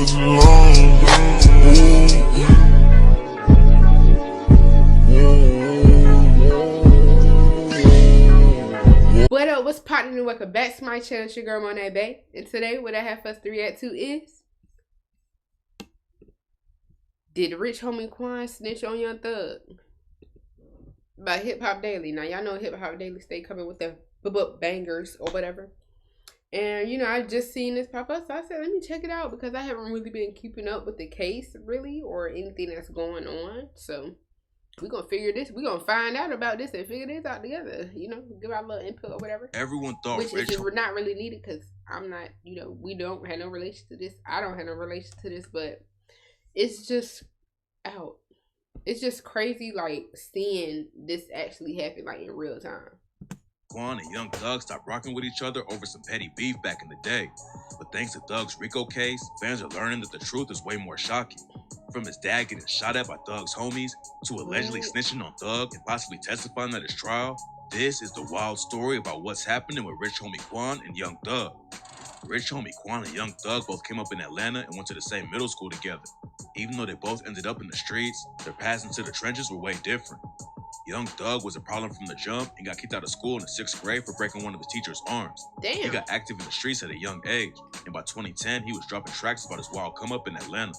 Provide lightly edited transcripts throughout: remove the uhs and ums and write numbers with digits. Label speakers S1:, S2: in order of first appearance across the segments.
S1: What up? What's poppin', and welcome back to my channel. It's your girl Monet Bay, and today what I have for us to react to is: did rich homie Quan snitch on Young Thug? By Hip Hop Daily. Now y'all know Hip Hop Daily stay coming with the bangers or whatever. And you know, I just seen this pop up, so I said let me check it out because I haven't really been keeping up with the case really or anything that's going on. So we're gonna figure this, we're gonna find out about this and figure this out together, you know, give our little input or whatever.
S2: Everyone thought
S1: which is not really needed because I'm not, you know, we don't have no relation to this. I don't have no relation to this, but it's just out. It's just crazy, like, seeing this actually happen, like, in real time.
S2: Quan and Young Thug stopped rocking with each other over some petty beef back in the day. But thanks to Thug's RICO case, fans are learning that the truth is way more shocking. From his dad getting shot at by Thug's homies, to allegedly snitching on Thug and possibly testifying at his trial, this is the wild story about what's happening with rich homie Quan and Young Thug. Rich homie Quan and Young Thug both came up in Atlanta and went to the same middle school together. Even though they both ended up in the streets, their paths into the trenches were way different. Young Thug was a problem from the jump and got kicked out of school in the 6th grade for breaking one of his teacher's arms.
S1: Damn.
S2: He got active in the streets at a young age, and by 2010, he was dropping tracks about his wild come up in Atlanta.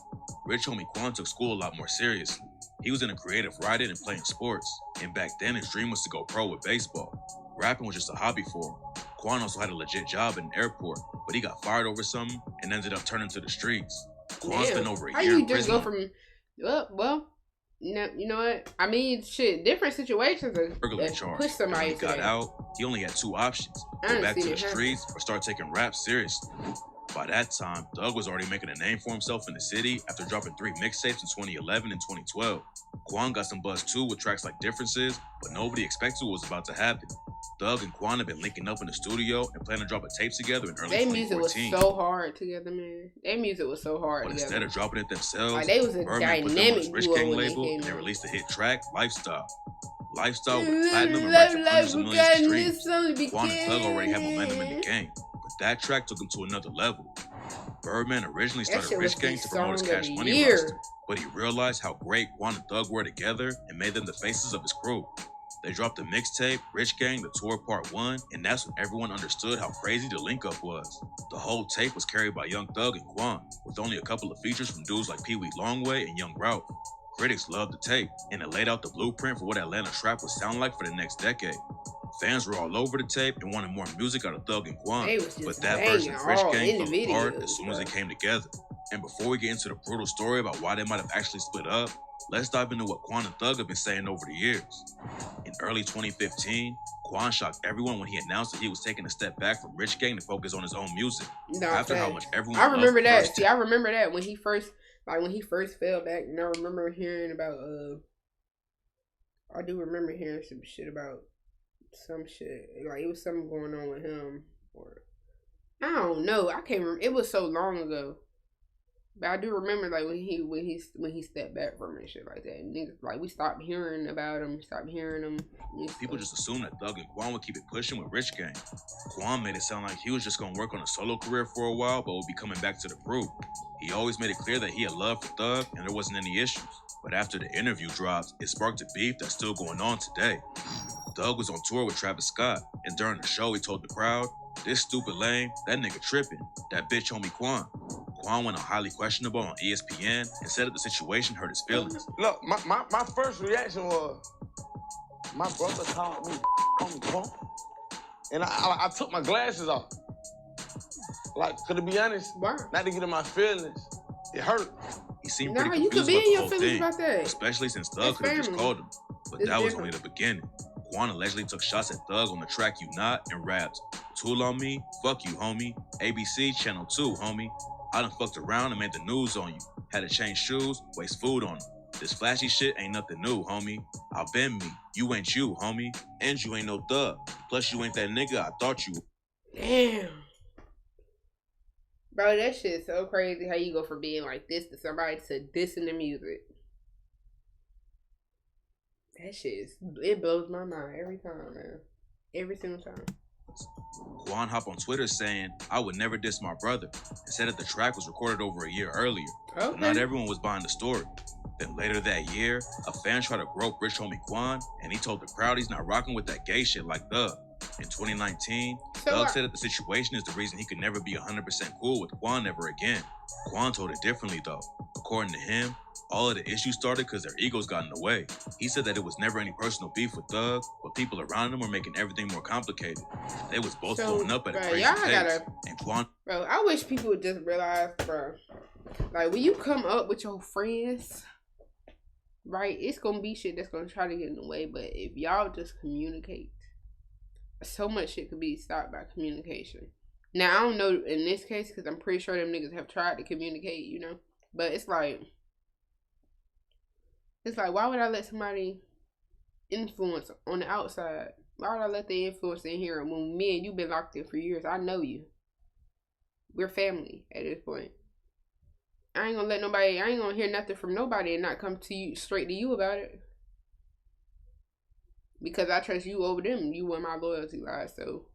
S2: Rich homie Quan took school a lot more seriously. He was into creative writing and playing sports, and back then his dream was to go pro with baseball. Rapping was just a hobby for him. Quan also had a legit job at an airport, but he got fired over something and ended up turning to the streets. Quan's been over a year in prison. How you just
S1: go from, well, you know what? I mean, shit, different situations push somebody.
S2: When he got out, he only had two options: go back to the streets or start taking rap seriously. By that time, Thug was already making a name for himself in the city after dropping 3 mixtapes in 2011 and 2012. Quan got some buzz too with tracks like Differences, but nobody expected what was about to happen. Thug and Quan have been linking up in the studio and plan to drop a tape together in early 2014.
S1: Their music was so hard together, man. Their music was so hard together.
S2: Instead of dropping it themselves,
S1: like, they was a dynamic
S2: Rich Gang label and they released the hit track Lifestyle. Lifestyle with platinum and reaching hundreds of millions of streams. Quan and Thug already had momentum in the game, but that track took him to another level. Birdman originally started Rich Gang to promote his Cash Money roster, but he realized how great Quan and Thug were together and made them the faces of his crew. They dropped the mixtape, Rich Gang, The Tour Part 1, and that's when everyone understood how crazy the link-up was. The whole tape was carried by Young Thug and Quan, with only a couple of features from dudes like Pee Wee Longway and Young Ralph. Critics loved the tape, and it laid out the blueprint for what Atlanta trap would sound like for the next decade. Fans were all over the tape and wanted more music out of Thug and Quan, but that version of Rich Gang fell apart as soon as they came together. And before we get into the brutal story about why they might have actually split up, let's dive into what Quan and Thug have been saying over the years. In early 2015, Quan shocked everyone when he announced that he was taking a step back from Rich Gang to focus on his own music. After how much everyone
S1: I remember that. See, I remember that when he first fell back, and I remember hearing about I do remember hearing some shit about some shit. Like, it was something going on with him, or I don't know. I can't remember. It was so long ago. But I do remember, like, when he stepped back from it and shit like that. And niggas, like, we stopped hearing about him,
S2: People just assumed that Thug and Quan would keep it pushing with Rich Gang. Quan made it sound like he was just gonna work on a solo career for a while, but would be coming back to the crew. He always made it clear that he had love for Thug and there wasn't any issues. But after the interview dropped, it sparked a beef that's still going on today. Thug was on tour with Travis Scott, and during the show he told the crowd, "This stupid lame, that nigga tripping, that bitch homie Quan." Quan went on Highly Questionable on ESPN and said that the situation hurt his feelings.
S3: Look, my first reaction was, my brother called me Quan, and I took my glasses off. Like, to be honest, not to get in my feelings, it hurt.
S2: He seemed pretty confused about the whole thing, especially since Thug could have just called him. But that was only the beginning. Quan allegedly took shots at Thug on the track You Not and rapped, "Tool on me, fuck you, homie. ABC Channel 2, homie. I done fucked around and made the news on you. Had to change shoes, waste food on them. This flashy shit ain't nothing new, homie. I been me. You ain't you, homie. And you ain't no Thug. Plus you ain't that nigga I thought you."
S1: Damn. Bro, that shit's so crazy how you go from being like this to somebody to this in the music. That shit it blows my mind every time, man. Every single time.
S2: Quan hopped on Twitter saying, "I would never diss my brother," and said that the track was recorded over a year earlier.
S1: Okay.
S2: But not everyone was buying the story. Then later that year, a fan tried to grope rich homie Quan, and he told the crowd he's not rocking with that gay shit like Thug. In 2019, Thug said that the situation is the reason he could never be 100% cool with Quan ever again. Quan told it differently though. According to him, all of the issues started because their egos got in the way. He said that it was never any personal beef with Thug, but people around him were making everything more complicated. They was both blowing up at a crazy pace. And Quan...
S1: Bro, I wish people would just realize, bro, like when you come up with your friends, right, it's gonna be shit that's gonna try to get in the way, but if y'all just communicate, so much shit could be stopped by communication. Now, I don't know in this case, because I'm pretty sure them niggas have tried to communicate, you know, but it's like, why would I let somebody influence on the outside? Why would I let the influence in here when me and you been locked in for years? I know you. We're family at this point. I ain't gonna hear nothing from nobody and not come to you, straight to you about it. Because I trust you over them. You were my loyalty lies. So,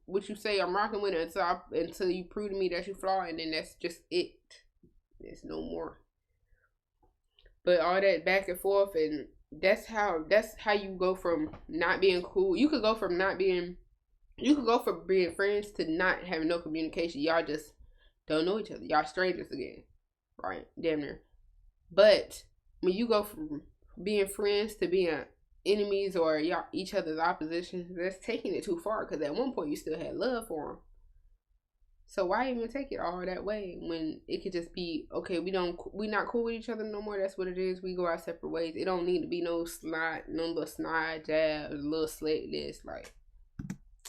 S1: what you say, I'm rocking with it until you prove to me that you flaw, and then that's just it. There's no more. But all that back and forth, and that's how you go from not being cool. You could go from being friends to not having no communication. Y'all just don't know each other. Y'all strangers again, right? Damn near. But when you go from being friends to being enemies or y'all each other's opposition, that's taking it too far. Because at one point you still had love for them. So why even take it all that way when it could just be, okay, we not cool with each other no more. That's what it is. We go our separate ways. It don't need to be no little snide jab, little slickness. Like,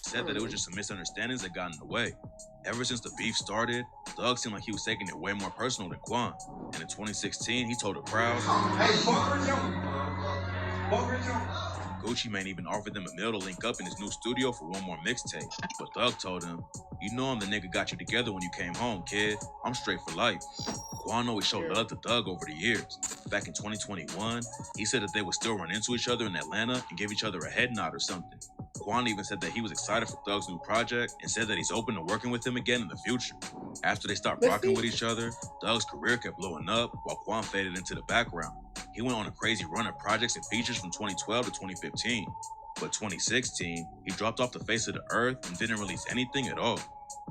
S2: said that it was just some misunderstandings that got in the way. Ever since the beef started, Thug seemed like he was taking it way more personal than Quan. And in 2016, he told the crowd, Gucci Mane even offered them a meal to link up in his new studio for one more mixtape. But Thug told him, "You know I'm the nigga got you together when you came home, kid. I'm straight for life." Quan always showed love to Thug over the years. Back in 2021, he said that they would still run into each other in Atlanta and give each other a head nod or something. Quan even said that he was excited for Thug's new project and said that he's open to working with him again in the future. After they stopped rocking with each other, Thug's career kept blowing up while Quan faded into the background. He went on a crazy run of projects and features from 2012 to 2015. But 2016, he dropped off the face of the earth and didn't release anything at all.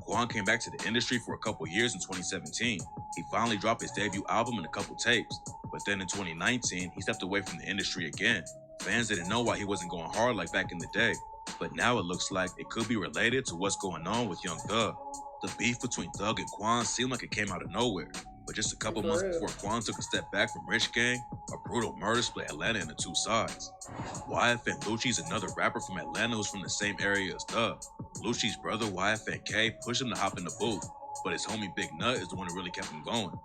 S2: Quan came back to the industry for a couple years in 2017. He finally dropped his debut album and a couple tapes. But then in 2019, he stepped away from the industry again. Fans didn't know why he wasn't going hard like back in the day. But now it looks like it could be related to what's going on with Young Thug. The beef between Thug and Quan seemed like it came out of nowhere. But just a couple months before Quan took a step back from Rich Gang, a brutal murder split Atlanta into two sides. YFN Lucci's another rapper from Atlanta who's from the same area as Thug. Lucci's brother YFN K pushed him to hop in the booth, but his homie Big Nut is the one who really kept him going.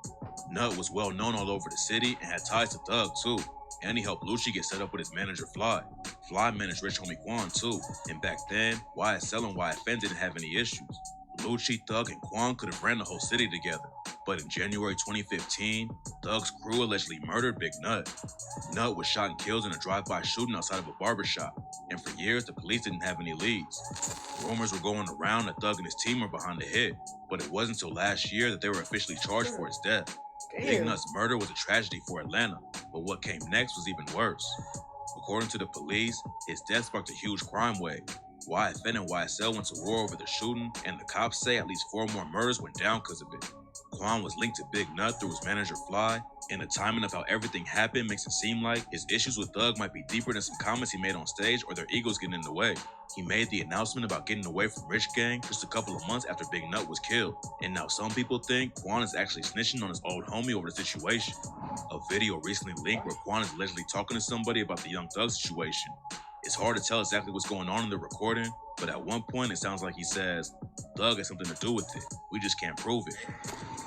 S2: Nut was well known all over the city and had ties to Thug too, and he helped Lucci get set up with his manager Fly. Fly managed Rich Homie Quan too, and back then, YSL and YFN didn't have any issues. Lucci, Thug, and Quan could have ran the whole city together. But in January 2015, Thug's crew allegedly murdered Big Nut. Nut was shot and killed in a drive-by shooting outside of a barbershop, and for years the police didn't have any leads. Rumors were going around that Thug and his team were behind the hit, but it wasn't until last year that they were officially charged for his death. Big Nut's murder was a tragedy for Atlanta, but what came next was even worse. According to the police, his death sparked a huge crime wave. YFN and YSL went to war over the shooting, and the cops say at least 4 more murders went down because of it. Quan was linked to Big Nut through his manager Fly, and the timing of how everything happened makes it seem like his issues with Thug might be deeper than some comments he made on stage or their egos getting in the way. He made the announcement about getting away from Rich Gang just a couple of months after Big Nut was killed, and now some people think Quan is actually snitching on his old homie over the situation. A video recently leaked where Quan is allegedly talking to somebody about the Young Thug situation. It's hard to tell exactly what's going on in the recording, but at one point it sounds like he says, Thug has something to do with it. We just can't prove it.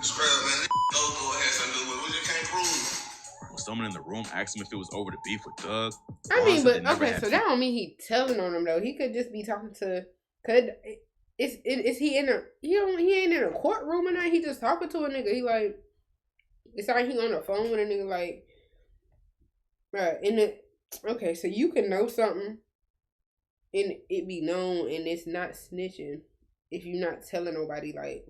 S3: Straight up, man, has something to do with it. We just can't prove it.
S2: When someone in the room asked him if it was over the beef with Thug,
S1: I mean, but okay, so that don't mean he telling on him though. He could just be talking to. Is he in a? He ain't in a courtroom or not. He just talking to a nigga. He like, it's like he on the phone with a nigga like, right? Okay, so you can know something and it be known, and it's not snitching if you're not telling nobody, like,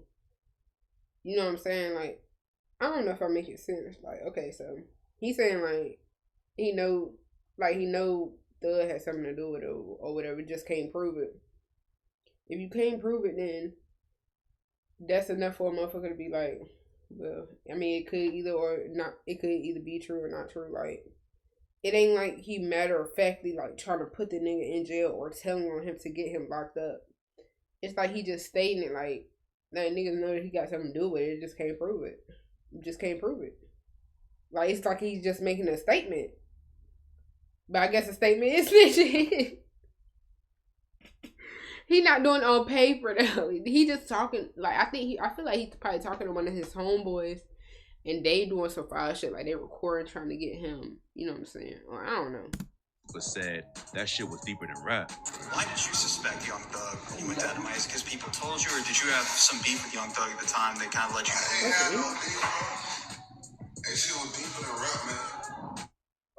S1: you know what I'm saying? Like, I don't know if I'm making sense. Like, okay, so he's saying like he know Thug has something to do with it or whatever, just can't prove it. If you can't prove it, then that's enough for a motherfucker to be like, well, I mean, it could either or not. It could either be true or not true. Like, it ain't like he matter of factly like trying to put the nigga in jail or telling on him to get him locked up. It's like he just stating it like that niggas know that he got something to do with it. Just can't prove it. You just can't prove it. Like, it's like he's just making a statement. But I guess a statement is snitching. He not doing it on paper though. He just talking like I feel like he's probably talking to one of his homeboys, and they doing some foul shit, like they recording trying to get him. You know what I'm saying? Or I don't know.
S2: But said that shit was deeper than rap.
S4: Why did you suspect Young Thug when you went to Adamite? Because people told you, or did you have some beef with Young Thug at the time that kind of let you?
S5: I ain't had no beef, bro. That shit was deeper than rap, man.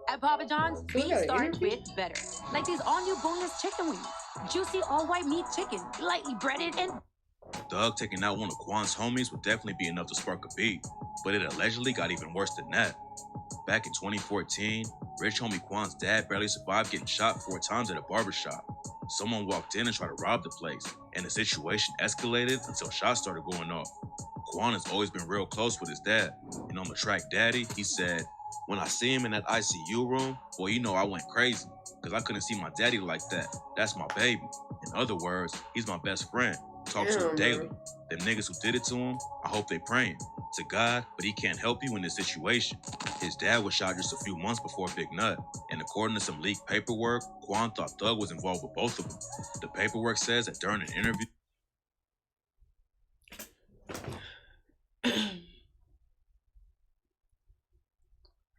S6: At Papa John's, we start with better. Like these all-new boneless chicken wings. Juicy all-white meat chicken, lightly breaded and...
S2: Thug taking out one of Quan's homies would definitely be enough to spark a beat, but it allegedly got even worse than that. Back in 2014, rich homie Quan's dad barely survived getting shot 4 times at a barbershop. Someone walked in and tried to rob the place, and the situation escalated until shots started going off. Quan has always been real close with his dad, and on the track Daddy, he said, "When I see him in that ICU room, boy, you know I went crazy, because I couldn't see my daddy like that. That's my baby. In other words, he's my best friend. Talk to him daily. Them niggas who did it to him, I hope they praying to God, but he can't help you in this situation." His dad was shot just a few months before Big Nut, and according to some leaked paperwork, Quan thought Thug was involved with both of them. The paperwork says that during an interview,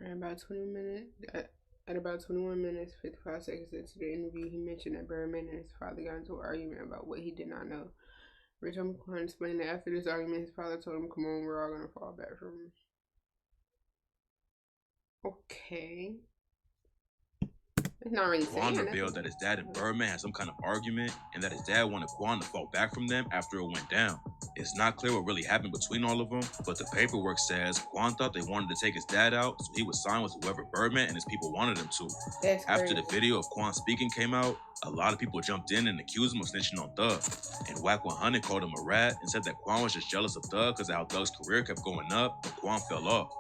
S1: At about 21 minutes, 55 seconds into the interview, he mentioned that Birdman and his father got into an argument about what he did not know. Rich homie Quan explained that after this argument, his father told him, "Come on, we're all gonna fall back from him." Okay. It's not really saying
S2: Quan revealed that his dad and Birdman had some kind of argument, and that his dad wanted Quan to fall back from them after it went down. It's not clear what really happened between all of them, but the paperwork says Quan thought they wanted to take his dad out, so he would sign with whoever Birdman and his people wanted him to. After the video of Quan speaking came out, a lot of people jumped in and accused him of snitching on Thug. And Whack 100 called him a rat and said that Quan was just jealous of Thug because of how Thug's career kept going up, but Quan fell off.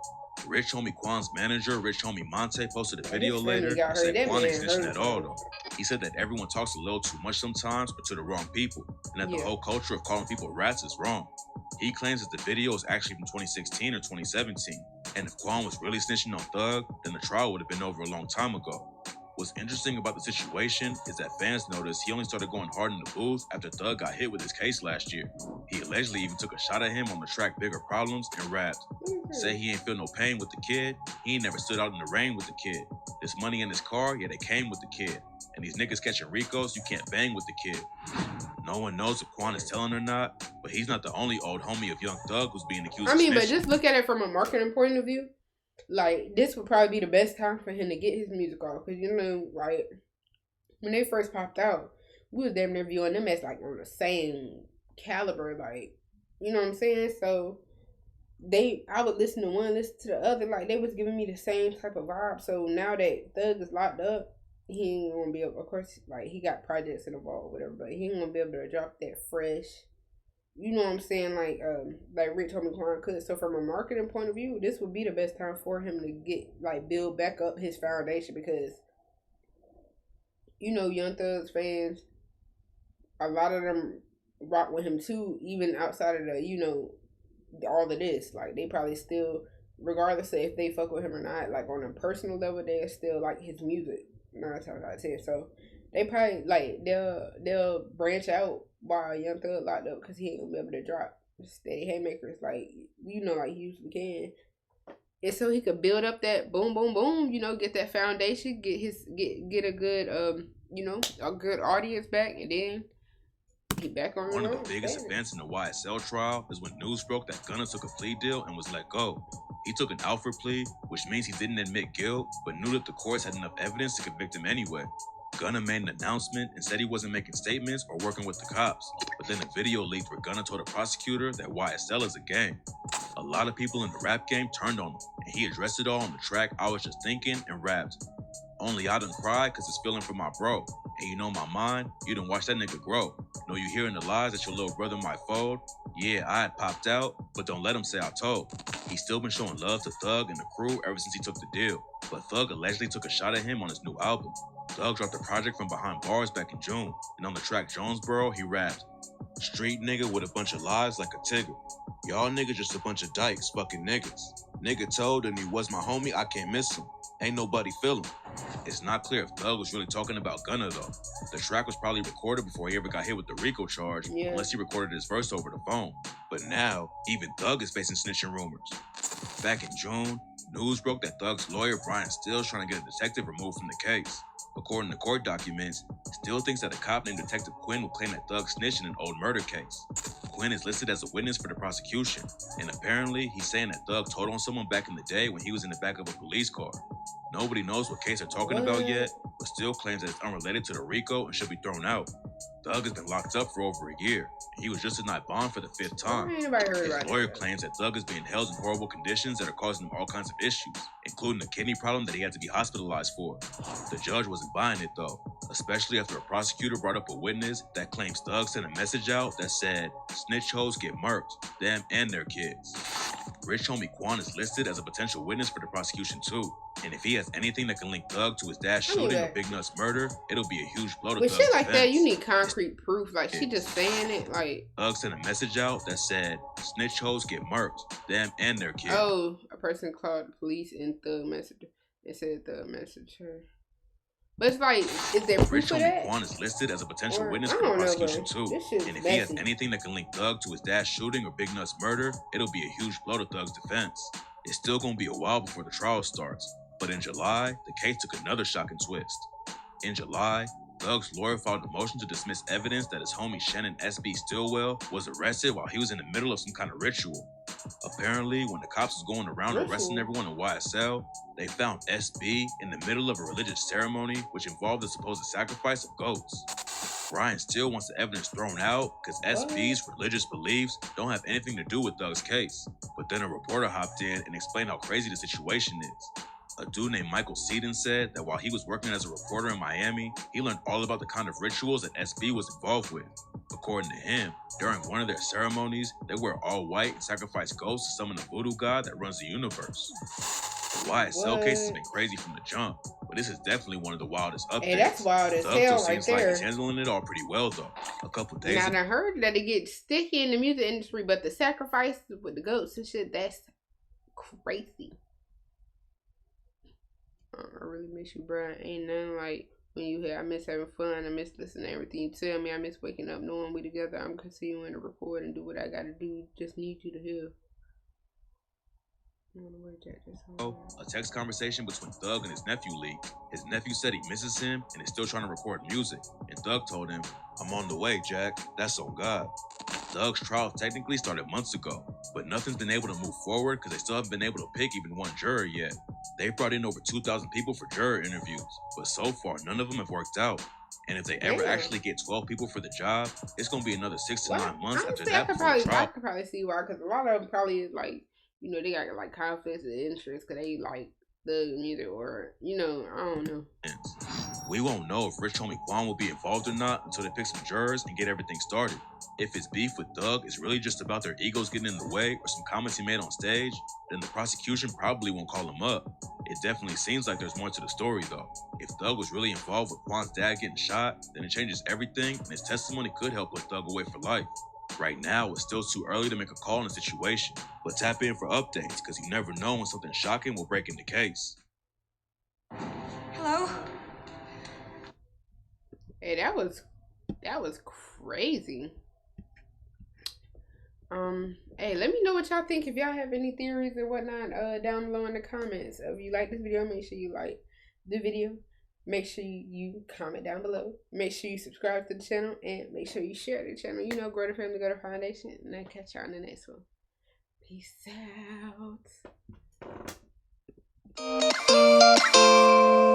S2: Rich homie Quan's manager, Rich homie Monte, posted a video later and said Quan ain't snitching at all though. He said that everyone talks a little too much sometimes, but to the wrong people, and that the whole culture of calling people rats is wrong. He claims that the video is actually from 2016 or 2017, and if Quan was really snitching on Thug, then the trial would have been over a long time ago. What's interesting about the situation is that fans noticed he only started going hard in the booth after Thug got hit with his case last year. He allegedly even took a shot at him on the track Bigger Problems and rapped, "Say he ain't feel no pain with the kid, he ain't never stood out in the rain with the kid. This money in his car, yeah, they came with the kid. And these niggas catching Ricos, you can't bang with the kid." No one knows if Quan is telling or not, but he's not the only old homie of Young Thug who's being accused of snitching.
S1: But just look at it from a marketing point of view. Like, this would probably be the best time for him to get his music off. Because, you know, like, when they first popped out, we was damn near viewing them as, like, on the same caliber. Like, you know what I'm saying? So, I would listen to one, listen to the other. Like, they was giving me the same type of vibe. So, now that Thug is locked up, he ain't gonna be able, of course, like, he got projects in the vault, whatever, but he ain't gonna be able to drop that fresh, you know what I'm saying, like Rich homie Quan could. So from a marketing point of view, this would be the best time for him to get, like, build back up his foundation, because, you know, Young Thug's fans, a lot of them rock with him too, even outside of the, you know, all of this. Like, they probably still, regardless of if they fuck with him or not, like, on a personal level, they still like his music 9 times out of 10. So they probably, like, they'll branch out while Young Thug locked up, because he ain't gonna be able to drop steady haymakers like, you know, like he usually can. And so he could build up that boom, boom, boom, you know, get that foundation, get a good, you know, a good audience back, and then get back on the road.
S2: One of the biggest events in the YSL trial is when news broke that Gunna took a plea deal and was let go. He took an Alfred plea, which means he didn't admit guilt, but knew that the courts had enough evidence to convict him anyway. Gunna made an announcement and said he wasn't making statements or working with the cops, but then a video leaked where Gunna told a prosecutor that YSL is a gang. A lot of people in the rap game turned on him, and he addressed it all on the track I Was Just Thinking and rapped. Only I done cry cause it's feeling for my bro. And you know my mind, you done watch that nigga grow. Know you hearing the lies that your little brother might fold? Yeah, I had popped out, but don't let him say I told. He's still been showing love to Thug and the crew ever since he took the deal. But Thug allegedly took a shot at him on his new album. Thug dropped the project from behind bars back in June, and on the track Jonesboro, he rapped, "Street nigga with a bunch of lies like a tigger. Y'all niggas just a bunch of dykes, fucking niggas. Nigga told him he was my homie, I can't miss him. Ain't nobody feel him." It's not clear if Thug was really talking about Gunna though. The track was probably recorded before he ever got hit with the RICO charge, unless he recorded his verse over the phone. But now, even Thug is facing snitching rumors. Back in June, news broke that Thug's lawyer Brian Still's trying to get a detective removed from the case. According to court documents, Still thinks that a cop named Detective Quinn will claim that Thug snitched in an old murder case. Quinn is listed as a witness for the prosecution, and apparently he's saying that Thug told on someone back in the day when he was in the back of a police car. Nobody knows what case they're talking about yet, but Still claims that it's unrelated to the RICO and should be thrown out. Thug has been locked up for over a year, and he was just denied bond for the 5th time. His lawyer claims that Thug is being held in horrible conditions that are causing him all kinds of issues, including a kidney problem that he had to be hospitalized for. The judge wasn't buying it though, especially after a prosecutor brought up a witness that claims Thug sent a message out that said, "Snitch hoes get murked, them and their kids." Rich homie Quan is listed as a potential witness for the prosecution too, and if he has anything that can link Thug to his dad's shooting or Big Nut's murder, it'll be a huge blow to Thug's
S1: shit like
S2: defense.
S1: that, you need concrete proof. Like, she just saying it, like...
S2: Thug sent a message out that said, "Snitch hoes get murked, them and their kids."
S1: Oh, a person called the police and Thug messaged her. They said Thug messaged her. But it's like, is there proof
S2: Rich
S1: of
S2: homie
S1: that?
S2: Quan is listed as a potential
S1: Or,
S2: witness
S1: I
S2: for the
S1: don't know,
S2: prosecution
S1: bro.
S2: too,
S1: This shit's
S2: and if he has
S1: messy.
S2: anything that can link Thug to his dad's shooting or Big Nut's murder, it'll be a huge blow to Thug's defense. It's still gonna be a while before the trial starts, but in July, the case took another shocking twist. In July, Thug's lawyer filed a motion to dismiss evidence that his homie Shannon S.B. Stillwell was arrested while he was in the middle of some kind of ritual. Apparently, when the cops was going around arresting everyone in YSL, they found S.B. in the middle of a religious ceremony which involved the supposed sacrifice of goats. Brian still wants the evidence thrown out because SB's religious beliefs don't have anything to do with Thug's case. But then a reporter hopped in and explained how crazy the situation is. A dude named Michael Seaton said that while he was working as a reporter in Miami, he learned all about the kind of rituals that SB was involved with. According to him, during one of their ceremonies, they wear all white and sacrifice ghosts to summon the voodoo god that runs the universe. The YSL case has been crazy from the jump, but this is definitely one of the wildest updates.
S1: Hey, that's wild as
S2: Thug
S1: hell
S2: still
S1: right
S2: seems like
S1: there.
S2: he's handling it all pretty well though. A couple days
S1: Now, I
S2: ago,
S1: done heard that it gets sticky in the music industry, but the sacrifice with the goats and shit, that's crazy. I really miss you, bro. Ain't nothing like when you here. I miss having fun. I miss listening to everything you tell me. I miss waking up knowing we together. I'm continuing to record and do what I gotta do. Just need you to hear.
S2: a text conversation between Thug and his nephew leaked. His nephew said he misses him and is still trying to record music. And Thug told him, "I'm on the way, Jack. That's on God." Thug's trial technically started months ago, but nothing's been able to move forward because they still haven't been able to pick even one juror yet. They've brought in over 2,000 people for juror interviews, but so far none of them have worked out. And if they ever actually get 12 people for the job, it's going to be another 6 to 9 months after that before the trial.
S1: I could probably see why, because a lot of them probably is like, you know, they got like conflicts of interest because they like the music or, you know, I don't know.
S2: We won't know if Rich homie Quan will be involved or not until they pick some jurors and get everything started. If his beef with Thug is really just about their egos getting in the way or some comments he made on stage, then the prosecution probably won't call him up. It definitely seems like there's more to the story though. If Thug was really involved with Quan's dad getting shot, then it changes everything and his testimony could help put Thug away for life. Right now, it's still too early to make a call in the situation, but tap in for updates because you never know when something shocking will break in the case.
S7: Hello?
S1: Hey, that was crazy. Hey, let me know what y'all think. If y'all have any theories or whatnot, down below in the comments. If you like this video, make sure you like the video. Make sure you comment down below. Make sure you subscribe to the channel. And make sure you share the channel. You know, grow the family, grow the foundation. And I'll catch y'all in the next one. Peace out.